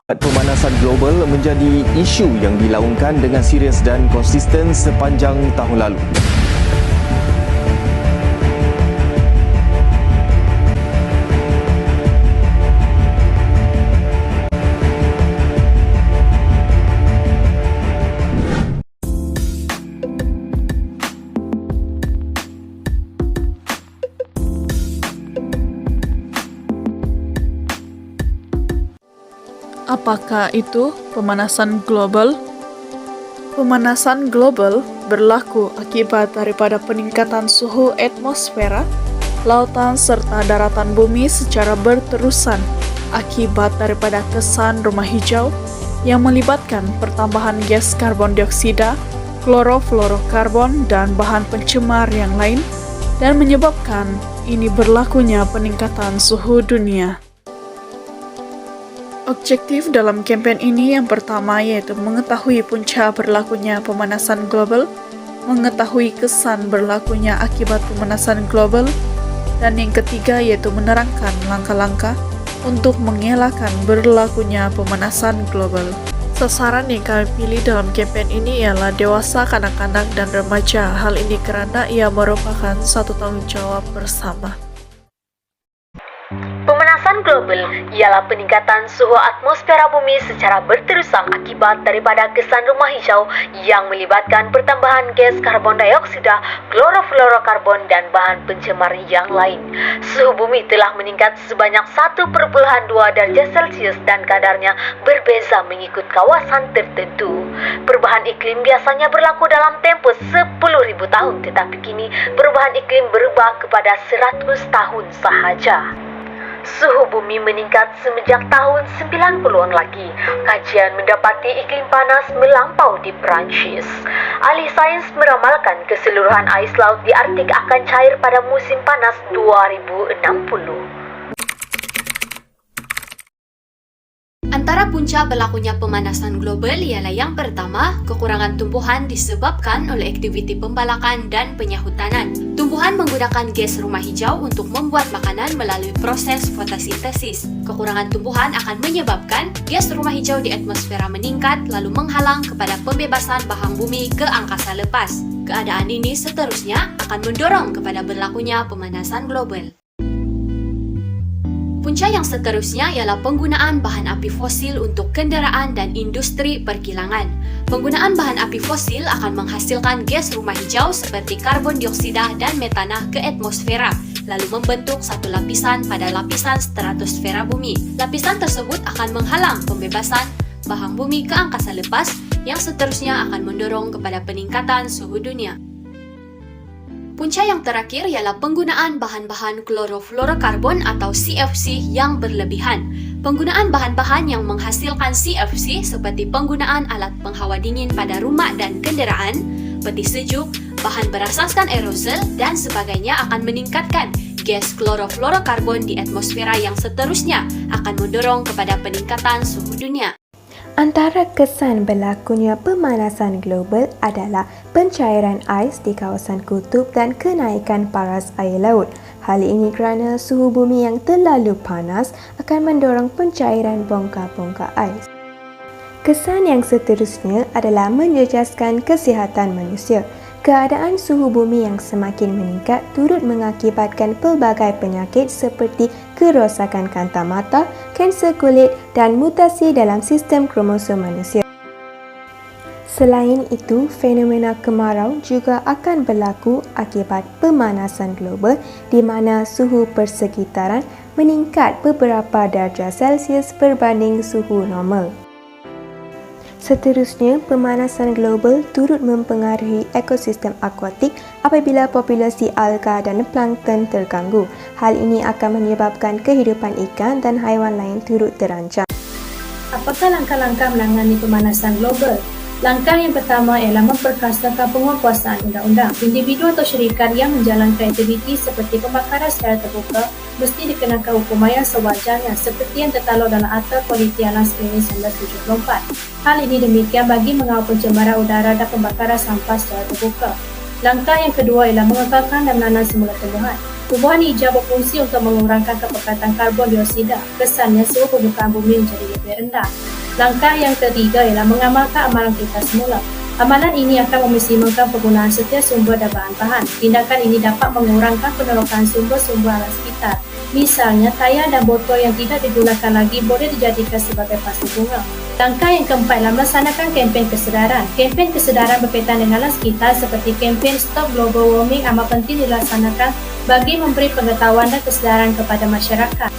Pemanasan global menjadi isu yang dilaungkan dengan serius dan konsisten sepanjang tahun lalu. Apakah itu pemanasan global? Pemanasan global berlaku akibat daripada peningkatan suhu atmosfera, lautan serta daratan bumi secara berterusan akibat daripada kesan rumah hijau yang melibatkan pertambahan gas karbon dioksida, klorofluorokarbon dan bahan pencemar yang lain dan menyebabkan ini berlakunya peningkatan suhu dunia. Objektif dalam kempen ini yang pertama yaitu mengetahui punca berlakunya pemanasan global, mengetahui kesan berlakunya akibat pemanasan global, dan yang ketiga yaitu menerangkan langkah-langkah untuk mengelakkan berlakunya pemanasan global. Sasaran yang kami pilih dalam kempen ini ialah dewasa, kanak-kanak, dan remaja. Hal ini kerana ia merupakan satu tanggung jawab bersama. Pemanasan global ialah peningkatan suhu atmosfera bumi secara berterusan akibat daripada kesan rumah hijau yang melibatkan pertambahan gas karbon dioksida, klorofluorokarbon dan bahan pencemar yang lain. Suhu bumi telah meningkat sebanyak 1,2 darjah Celcius dan kadarnya berbeza mengikut kawasan tertentu. Perubahan iklim biasanya berlaku dalam tempoh 10.000 tahun, tetapi kini perubahan iklim berubah kepada 100 tahun sahaja. Suhu bumi meningkat semenjak tahun 90-an lagi. Kajian mendapati iklim panas melampau di Perancis. Ahli sains meramalkan keseluruhan ais laut di Arktik akan cair pada musim panas 2060. Antara punca berlakunya pemanasan global ialah yang pertama, kekurangan tumbuhan disebabkan oleh aktiviti pembalakan dan penyahutanan. Tumbuhan menggunakan gas rumah hijau untuk membuat makanan melalui proses fotosintesis. Kekurangan tumbuhan akan menyebabkan gas rumah hijau di atmosfera meningkat lalu menghalang kepada pembebasan bahan bumi ke angkasa lepas. Keadaan ini seterusnya akan mendorong kepada berlakunya pemanasan global. Punca yang seterusnya ialah penggunaan bahan api fosil untuk kenderaan dan industri perkilangan. Penggunaan bahan api fosil akan menghasilkan gas rumah hijau seperti karbon dioksida dan metana ke atmosfera, lalu membentuk satu lapisan pada lapisan stratosfera bumi. Lapisan tersebut akan menghalang pembebasan bahan bumi ke angkasa lepas yang seterusnya akan mendorong kepada peningkatan suhu dunia. Punca yang terakhir ialah penggunaan bahan-bahan klorofluorokarbon atau CFC yang berlebihan. Penggunaan bahan-bahan yang menghasilkan CFC seperti penggunaan alat penghawa dingin pada rumah dan kenderaan, peti sejuk, bahan berasaskan aerosol dan sebagainya akan meningkatkan gas klorofluorokarbon di atmosfera yang seterusnya akan mendorong kepada peningkatan suhu dunia. Antara kesan berlakunya pemanasan global adalah pencairan ais di kawasan kutub dan kenaikan paras air laut. Hal ini kerana suhu bumi yang terlalu panas akan mendorong pencairan bongkar-bongkar ais. Kesan yang seterusnya adalah menjejaskan kesihatan manusia. Keadaan suhu bumi yang semakin meningkat turut mengakibatkan pelbagai penyakit seperti kerosakan kanta mata, kanser kulit dan mutasi dalam sistem kromosom manusia. Selain itu, fenomena kemarau juga akan berlaku akibat pemanasan global di mana suhu persekitaran meningkat beberapa darjah Celsius berbanding suhu normal. Seterusnya, pemanasan global turut mempengaruhi ekosistem akuatik apabila populasi alga dan plankton terganggu. Hal ini akan menyebabkan kehidupan ikan dan haiwan lain turut terancam. Apakah langkah-langkah menangani pemanasan global? Langkah yang pertama ialah memperkasakan penguatkuasaan undang-undang. Individu atau syarikat yang menjalankan aktiviti seperti pembakaran secara terbuka mesti dikenakan hukuman yang sewajarnya seperti yang tertakluk dalam Akta Kualiti Alam Sekeliling 1974. Hal ini demikian bagi mengawal pencemaran udara dan pembakaran sampah secara terbuka. Langkah yang kedua ialah mengekalkan dan menanam semula tumbuhan. Tumbuhan hijau berfungsi untuk mengurangkan kepekatan karbon dioksida. Kesannya suhu permukaan bumi menjadi lebih rendah. Langkah yang ketiga ialah mengamalkan amalan kita semula. Amalan ini akan memaksimumkan penggunaan setiap sumber dan bahan-bahan. Tindakan ini dapat mengurangkan penolakan sumber-sumber alam sekitar. Misalnya, tayar dan botol yang tidak digunakan lagi boleh dijadikan sebagai pasu bunga. Langkah yang keempat adalah melaksanakan kempen kesedaran. Kempen kesedaran berkaitan dengan alam sekitar seperti kempen Stop Global Warming amat penting dilaksanakan bagi memberi pengetahuan dan kesedaran kepada masyarakat.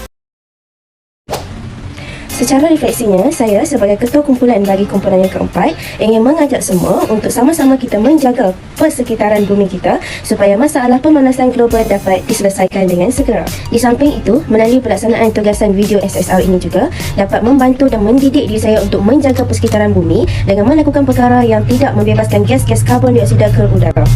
Secara refleksinya, saya sebagai ketua kumpulan bagi kumpulan yang keempat ingin mengajak semua untuk sama-sama kita menjaga persekitaran bumi kita supaya masalah pemanasan global dapat diselesaikan dengan segera. Di samping itu, melalui pelaksanaan tugasan video SSR ini juga dapat membantu dan mendidik diri saya untuk menjaga persekitaran bumi dengan melakukan perkara yang tidak membebaskan gas-gas karbon dioksida ke udara.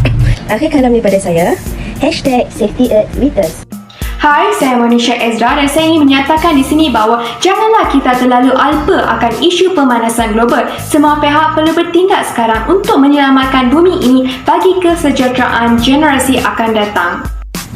Akhir kalam daripada saya, #SafetyEarthWithUs. Hai, saya Monisha Ezra dan saya ingin menyatakan di sini bahawa janganlah kita terlalu alpa akan isu pemanasan global. Semua pihak perlu bertindak sekarang untuk menyelamatkan bumi ini bagi kesejahteraan generasi akan datang.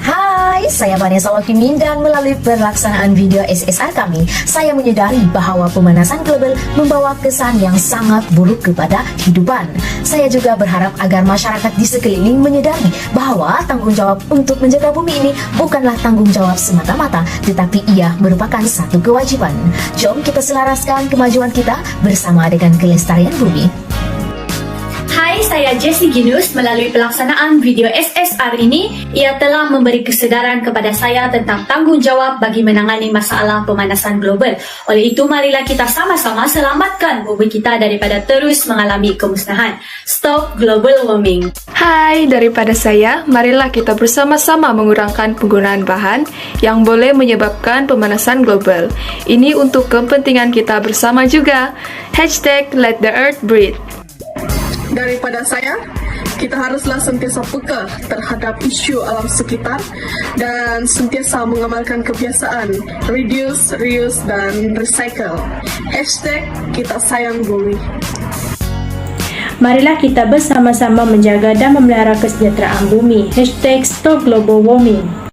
Hai, saya Vanessa Wakimin dan melalui pelaksanaan video SSR kami, saya menyedari bahawa pemanasan global membawa kesan yang sangat buruk kepada kehidupan. Saya juga berharap agar masyarakat di sekeliling menyedari bahawa tanggungjawab untuk menjaga bumi ini bukanlah tanggungjawab semata-mata, tetapi ia merupakan satu kewajiban. Jom kita selaraskan kemajuan kita bersama dengan kelestarian bumi. Hai, saya Jessie Ginus. Melalui pelaksanaan video SSR ini, ia telah memberi kesedaran kepada saya tentang tanggungjawab bagi menangani masalah pemanasan global. Oleh itu, marilah kita sama-sama selamatkan bumi kita daripada terus mengalami kemusnahan. Stop Global Warming. Hai, daripada saya, marilah kita bersama-sama mengurangkan penggunaan bahan yang boleh menyebabkan pemanasan global. Ini untuk kepentingan kita bersama juga. #LetTheEarthBreathe. Daripada saya, kita haruslah sentiasa peka terhadap isu alam sekitar dan sentiasa mengamalkan kebiasaan reduce, reuse dan recycle. #kita sayang bumi. Marilah kita bersama-sama menjaga dan memelihara kesejahteraan bumi. #StopGlobalWarming.